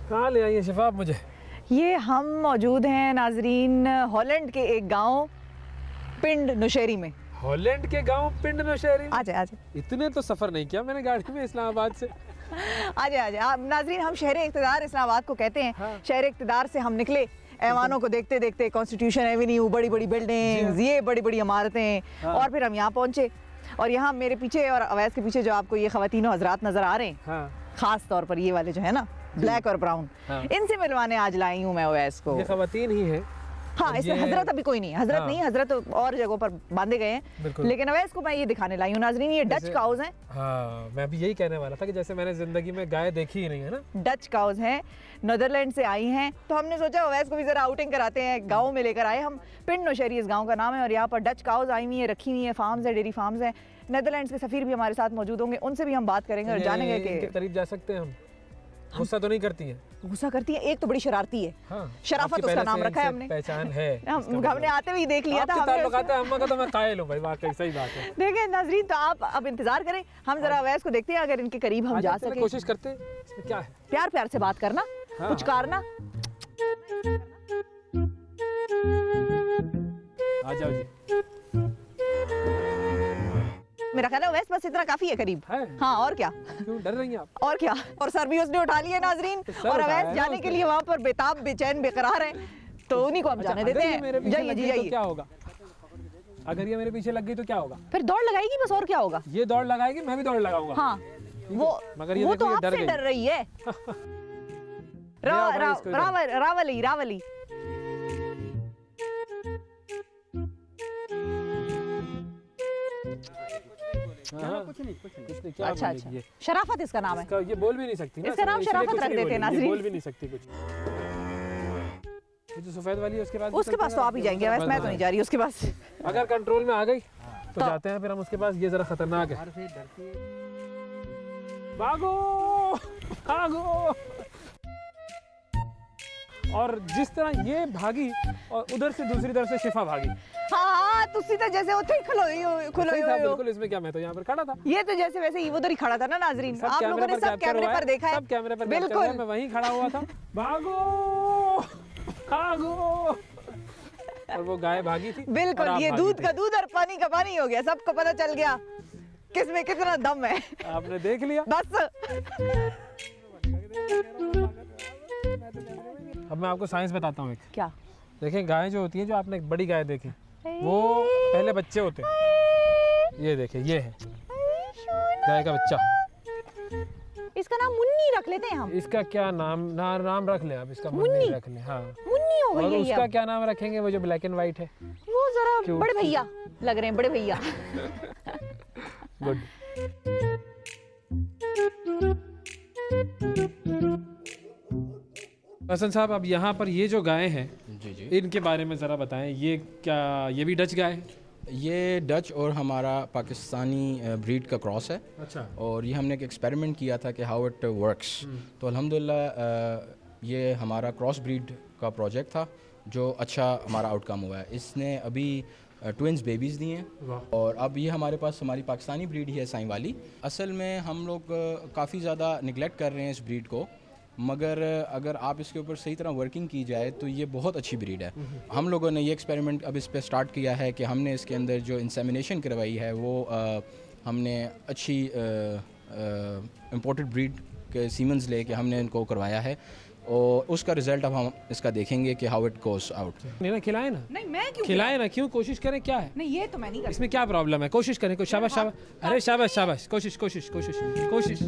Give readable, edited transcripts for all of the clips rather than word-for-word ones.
कहाँ ले आई है शिफा मुझे? ये हम मौजूद हैं नाजरीन हॉलैंड के एक गांव पिंड नौशेरी में। हॉलैंड के गांव पिंड नौशेरी? आ जाए। इतने तो सफ़र नहीं किया मैंने गाड़ी में इस्लामाबाद से। आ जाए आप नाजरीन, हम शहर इक़्तिदार इस्लामाबाद को कहते हैं। हाँ। शहर इक़्तिदार से हम निकले, ऐवानों को देखते देखते कॉन्स्टिट्यूशन एवेन्यू, बड़ी बड़ी बिल्डिंग, ये बड़ी बड़ी इमारतें। हाँ। और फिर हम यहाँ पहुँचे और यहाँ मेरे पीछे और अवैस के पीछे जो आपको ये ख़वातीन और हज़रात नज़र आ रहे हैं, हाँ। ख़ास तौर पर ये वाले जो है ना ब्लैक और ब्राउन, हाँ। इनसे मिलवाने आज लाई हूँ मैं अवैस को। ये ख़वातीन ही है? हाँ, इसमें हजरत अभी कोई नहीं, हजरत नहीं, हजरत और जगहों पर बांधे गए हैं, लेकिन अवैस को मैं ये दिखाने लाई हूँ नाजरीन। ये डच काउज हैं। हाँ, मैं भी यही कहने वाला था कि जैसे मैंने जिंदगी में गाय देखी ही नहीं है ना। डच काउज हैं, नीदरलैंड से आई हैं, तो हमने सोचा अवैस को भी जरा आउटिंग कराते हैं, गाँव में लेकर आए हम। पिंड नौशेरी इस गाँव का नाम है और यहाँ पर डच काउज आई हुई है, रखी हुई है, फार्म्स है, डेयरी फार्म्स है। नीदरलैंड के सफीर भी हमारे साथ मौजूद होंगे, उनसे भी हम बात करेंगे और जानेंगे कि करीब जा सकते हैं हम। गुस्सा तो नहीं करती है? गुस्सा करती है, एक तो बड़ी शरारती है। हाँ, शराफत उसका नाम रखा है हमने, पहचान है। हमने आते हुए देख लिया था। अम्मा का तो मैं कायल हूं भाई, वाकई सही बात है। देखें नाजरीन, तो आप अब इंतजार करें, हम जरा अवैस को देखते हैं, अगर इनके करीब हम जा सके। कोशिश करते हैं। इसमें क्या है? प्यार प्यार से बात करना, पुचकारना। आ जाओ जी। मेरा ख्याल है अवैस बस इतना काफी है करीब है। हाँ, और क्या? क्यों डर रही हैं आप? और क्या? और सर भी उसने उठा लिया नाजरीन, और अवैस जाने के लिए वहाँ पर बेताब बेचैन बेकरार है, तो उन्हीं को हम जाने देते हैं। जाइए जी जाइए। क्या होगा अगर ये मेरे पीछे लग गई तो क्या होगा? फिर दौड़ लगाएगी बस, और क्या होगा? ये दौड़ लगाएगी, मैं भी दौड़ लगाऊंगा। हाँ, वो तो आपसे डर रही है। रावली रावली कुछ नहीं। क्या अच्छा, शराफत इसका नाम है। ये बोल भी नहीं सकती ना, इसका नाम शराफत रख देते हैं नाज़रीन। बोल भी नहीं सकती कुछ। जो सफेद वाली है उसके पास तो आप ही जाएंगे, वैसे मैं तो नहीं जा रही उसके पास। अगर कंट्रोल में आ गई तो जाते हैं फिर हम उसके पास। ये जरा खतरनाक है। भागो भागो। और जिस तरह ये भागी और उधर से दूसरी तरफ से शिफा भागी। हाँ, तुसी तो जैसे उठे खलो बिल्कुल। इसमें क्या, मैं तो यहाँ पर खड़ा था। ये तो जैसे वैसे ही उधर ही खड़ा था ना नाजरीन। आप लोगों ने सब कैमरे पर देखा है। सब कैमरे पर बिल्कुल, मैं वहीं खड़ा हुआ था। भागो भागो। और वो गाय भागी थी। बिल्कुल, ये दूध का दूध और पानी का पानी हो गया। सबको पता चल गया किसमें कितना दम है। आपने देख लिया बस। अब मैं आपको साइंस बताता हूँ एक। क्या? देखें, गाय जो होती है, जो आपने एक बड़ी गाय देखी, वो पहले बच्चे होते हैं। ये देखें, ये है गाय का बच्चा। इसका नाम मुन्नी रख लेते हैं हम। इसका क्या नाम रख लें आप? इसका मुन्नी रख लें। हाँ, मुन्नी हो गई। और उसका क्या नाम रखेंगे? वो जो ब्लैक एंड व्हाइट है, वो जरा बड़े भैया लग रहे हैं, बड़े भैया। गुड। हसन साहब, अब यहाँ पर ये जो गाय हैं, जी, इनके बारे में ज़रा बताएं। ये क्या, ये भी डच गाय है? ये डच और हमारा पाकिस्तानी ब्रीड का क्रॉस है। अच्छा। और ये हमने एक एक्सपेरिमेंट किया था कि हाउ इट वर्क्स। तो अल्हम्दुलिल्लाह ये हमारा क्रॉस ब्रीड का प्रोजेक्ट था, जो अच्छा हमारा आउटकम हुआ है। इसने अभी ट्विंस बेबीज़ दिए हैं और अब ये हमारे पास हमारी पाकिस्तानी ब्रीड ही है, साई वाली। असल में हम लोग काफ़ी ज़्यादा निगलेक्ट कर रहे हैं इस ब्रीड को, मगर अगर आप इसके ऊपर सही तरह वर्किंग की जाए तो ये बहुत अच्छी ब्रीड है। हम लोगों ने ये एक्सपेरिमेंट अब इस पे स्टार्ट किया है कि हमने इसके अंदर जो इंसेमिनेशन करवाई है वो हमने अच्छी इम्पोर्टेड ब्रीड के सीमेंस लेके हमने इनको करवाया है और उसका रिजल्ट अब हम इसका देखेंगे कि हाउ इट गोस आउट। नहीं ना, खिलाए ना। नहीं, मैं क्यों खिलाए ना, क्यों? कोशिश करें, क्या है? नहीं, ये तो मैं नहीं कर। इसमें क्या प्रॉब्लम है? कोशिश करें। शाबाश शाबाश। अरे शाबाश शाबाश। कोशिश कोशिश कोशिश कोशिश।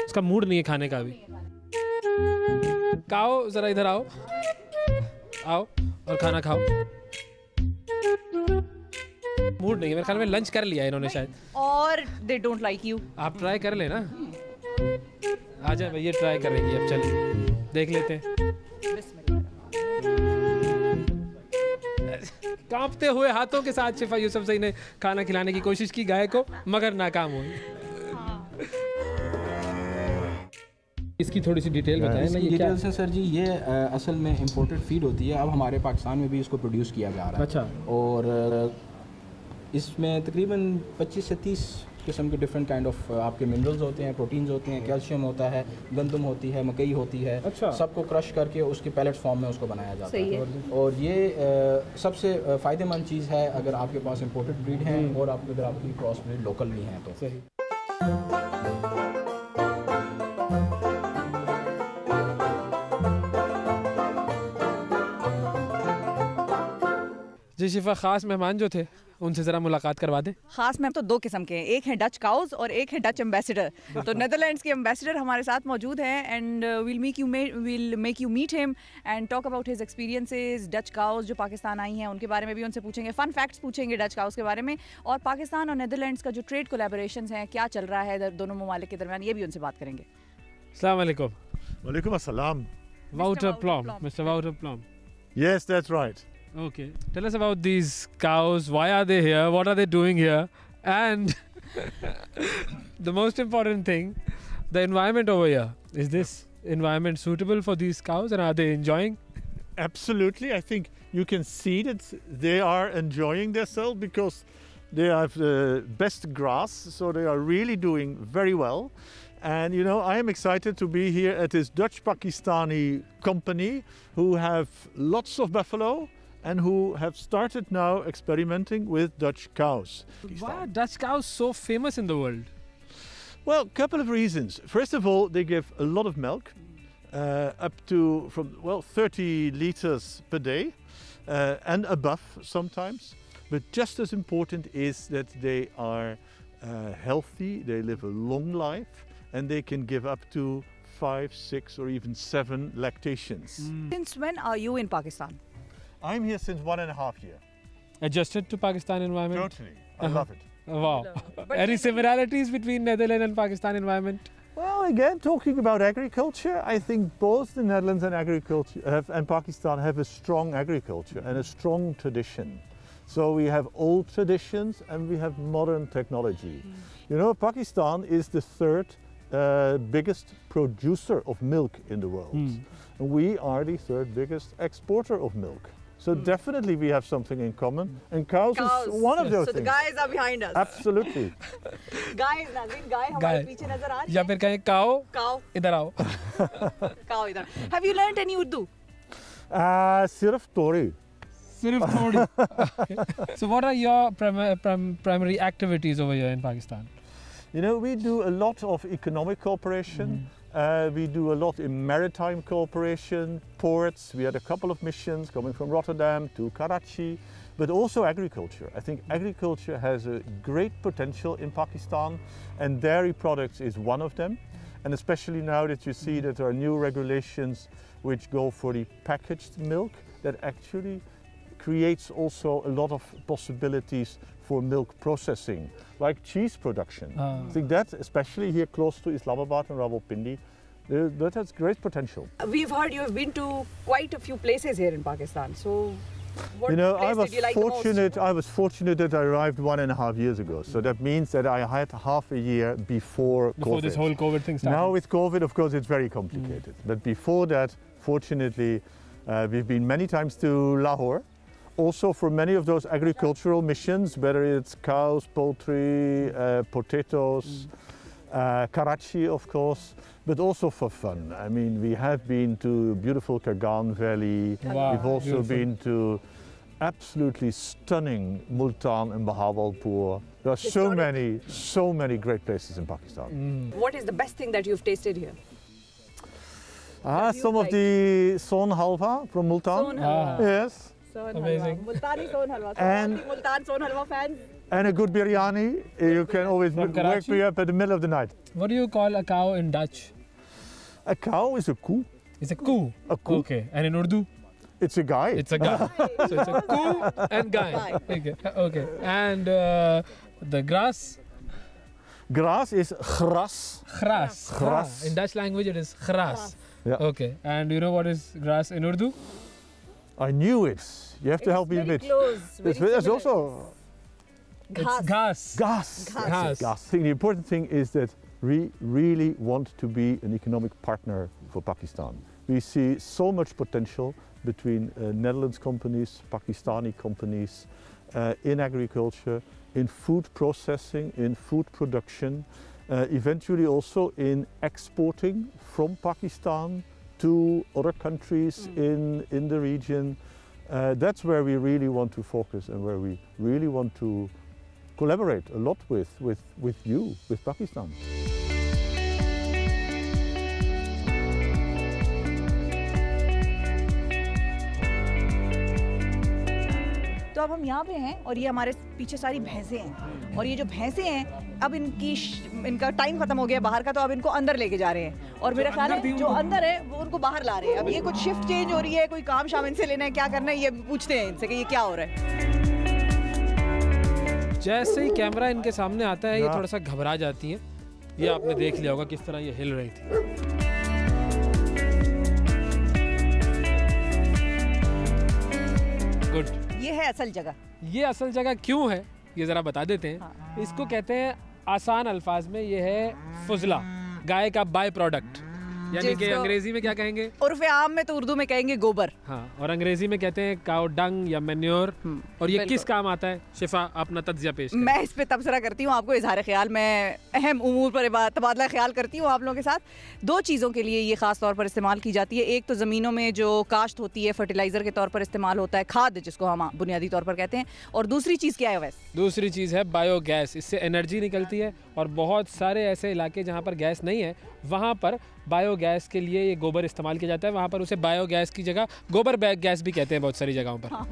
उसका मूड नहीं है खाने का अभी। खाओ जरा, इधर आओ और खाना खाओ। मूड नहीं है मेरे ख्याल में। लंच कर लिया इन्होंने शायद, और दे डोंट लाइक यू। आप ट्राई कर लेना। आ जाए भैया, ट्राई करेंगे। अब चलिए देख लेते हैं। कांपते हुए हाथों के साथ शिफा यूसुफजई ने खाना खिलाने की कोशिश की गाय को, मगर नाकाम हुई। इसकी थोड़ी सी डिटेल बताएं ना। ये डिटेल से सर जी, ये असल में इंपोर्टेड फीड होती है। अब हमारे पाकिस्तान में भी इसको प्रोड्यूस किया जा रहा है। अच्छा। और इसमें तकरीबन 25 से 30 किस्म के डिफरेंट काइंड ऑफ आपके मिनरल्स होते हैं, प्रोटीन्स होते हैं, कैल्शियम होता है, गंदम होती है, मकई होती है, अच्छा। सबको क्रश करके उसके पैलेट्स फॉर्म में उसको बनाया जाता सही है। और ये सबसे फ़ायदेमंद चीज़ है अगर आपके पास इम्पोर्टेड ब्रीड है और अगर आपकी क्रॉस ब्रीड लोकल भी हैं तो। सही। जी शिफा, ख़ास मेहमान जो थे उनसे ज़रा मुलाकात करवा दें। खास मैम तो दो किस्म के हैं, एक है डच काउज और एक है डच एम्बेसडर। तो नेदरलैंड्स के एम्बेसडर हमारे साथ मौजूद हैं and will make you meet him and talk about his experiences. Dutch cows जो पाकिस्तान आई हैं उनके बारे में भी उनसे पूछेंगे, फन फैक्ट्स पूछेंगे डच काउज के बारे में, और पाकिस्तान और नेदरलैंड्स का जो ट्रेड कोलैबोरेशंस हैं, क्या चल रहा है दोनों ममालिक के दरमियान, ये भी उनसे बात करेंगे। अस्सलाम वालेकुम। Walaikum assalam. Wouter Wouter Plum, Plum. Mr. Wouter Plum. Yes, that's right. Okay, tell us about these cows. Why are they here? What are they doing here? And the most important thing, the environment over here. Is this environment suitable for these cows, and are they enjoying? Absolutely. I think you can see that they are enjoying themselves because they have the best grass, so they are really doing very well. And you know, I am excited to be here at this Dutch Pakistani company who have lots of buffalo and who have started now experimenting with Dutch cows. Why are Dutch cows so famous in the world? Well, a couple of reasons. First of all, they give a lot of milk, up to 30 liters per day and above sometimes. But just as important is that they are healthy, they live a long life, and they can give up to 5, 6 or even 7 lactations. Since when are you in Pakistan? I'm here since 1.5 years. Adjusted to Pakistan environment? Totally. I love it. Wow. But Any similarities between Netherlands and Pakistan environment? Well, again, talking about agriculture, I think both the Netherlands and Pakistan have a strong agriculture and a strong tradition. So we have old traditions and we have modern technology. You know, Pakistan is the third biggest producer of milk in the world. And we are the third biggest exporter of milk. So definitely we have something in common. And cows is one of those So the things. guys are behind us. Absolutely. Guys, नाज़रीन, गाय हमारे पीछे नजर आ रही या है। फिर कहें काओ, Cow, इधर आओ। cow इधर। Have you learnt any Urdu? Sirf Tori. सिर्फ थोड़ी। So what are your primary activities over here in Pakistan? You know, we do a lot of economic cooperation. We do a lot in maritime cooperation, ports. We had a couple of missions coming from Rotterdam to Karachi, but also agriculture. I think agriculture has a great potential in Pakistan, and dairy products is one of them. And especially now that you see that there are new regulations which go for the packaged milk, that actually creates also a lot of possibilities for milk processing, like cheese production. I think that, especially here close to Islamabad and Rawalpindi, that has great potential. We've heard you have been to quite a few places here in Pakistan. So what You know, place did you like the most? I was fortunate that I arrived 1.5 years ago. So that means that I had half a year before Before COVID. this whole COVID thing started. Now with COVID, of course, it's very complicated. But before that, fortunately, we've been many times to Lahore. Also for many of those agricultural missions, whether it's cows, poultry, potatoes, Karachi, of course, but also for fun. I mean, we have been to beautiful Kargan Valley. Wow, We've also beautiful. been to absolutely stunning Multan and Bahawalpur. There are so many great places in Pakistan. What is the best thing that you've tasted here? Some of the son halwa from Multan. Son halwa. Yes. Son Amazing. halwa. Multani son halwa. So And- all the Multan son halwa fans. And a good biryani. You can always From wake Karachi? me up at the middle of the night. What do you call a cow in Dutch? A cow is a koe. It's a coo. A koe. Okay. And in Urdu? It's a guy. It's a guy. So it's a coo and guy. Okay. Okay. And the grass? Grass is gras. Gras. Gras. In Dutch language it is gras. Yeah. Okay. And you know what is grass in Urdu? I knew it. You have to help me a bit. There's also It's ghas. gas. Ghas. Gas. I think the important thing is that we really want to be an economic partner for Pakistan. We see so much potential between Netherlands companies, Pakistani companies in agriculture, in food processing, in food production, eventually also in exporting from Pakistan to other countries in the region. That's where we really want to focus and where we really want to collaborate a lot with you, with Pakistan. तो अब हम यहाँ पे हैं और ये हमारे पीछे सारी भैंसें हैं और ये जो भैंसें हैं अब इनका टाइम खत्म हो गया बाहर का, तो अब इनको अंदर लेके जा रहे हैं और मेरा ख्याल है जो अंदर है वो उनको बाहर ला रहे हैं। अब ये कुछ शिफ्ट चेंज हो रही है, कोई काम शाम इनसे लेना है, क्या करना है, ये पूछते हैं इनसे कि ये क्या हो रहा है। जैसे ही कैमरा इनके सामने आता है ये थोड़ा सा घबरा जाती हैं। ये आपने देख लिया होगा किस तरह ये हिल रही थी। गुड। ये है असल जगह। ये असल जगह क्यों है ये ज़रा बता देते हैं। हाँ। इसको कहते हैं आसान अल्फाज में, ये है फुजला, गाय का बाय प्रोडक्ट, यानी कि अंग्रेजी में क्या कहेंगे, उर्फ़े आम में तो उर्दू में कहेंगे गोबर। हाँ, और अंग्रेजी में कहते हैं काउ डंग या मैन्योर। और ये किस काम आता है? शिफा अपना तज्जिया पेश करें। मैं इस पे तबसरा करती हूँ, आपको इजहार ख्याल, मैं अहम उमूर पर तबादला ख्याल करती हूँ आप लोगों के साथ। 2 चीज़ों के लिए ये ख़ास तौर पर इस्तेमाल की जाती है। एक तो ज़मीनों में जो काश्त होती है फर्टिलाइज़र के तौर पर इस्तेमाल होता है, खाद जिसको हम बुनियादी तौर पर कहते हैं। और दूसरी चीज़ क्या है वैसे? दूसरी चीज़ है बायोगैस। इससे एनर्जी निकलती है और बहुत सारे ऐसे इलाके जहाँ पर गैस नहीं है वहाँ पर बायोगैस के लिए ये गोबर इस्तेमाल किया जाता है। वहाँ पर उसे बायोगैस की जगह गोबर गैस भी कहते हैं बहुत सारी जगहों पर। हाँ।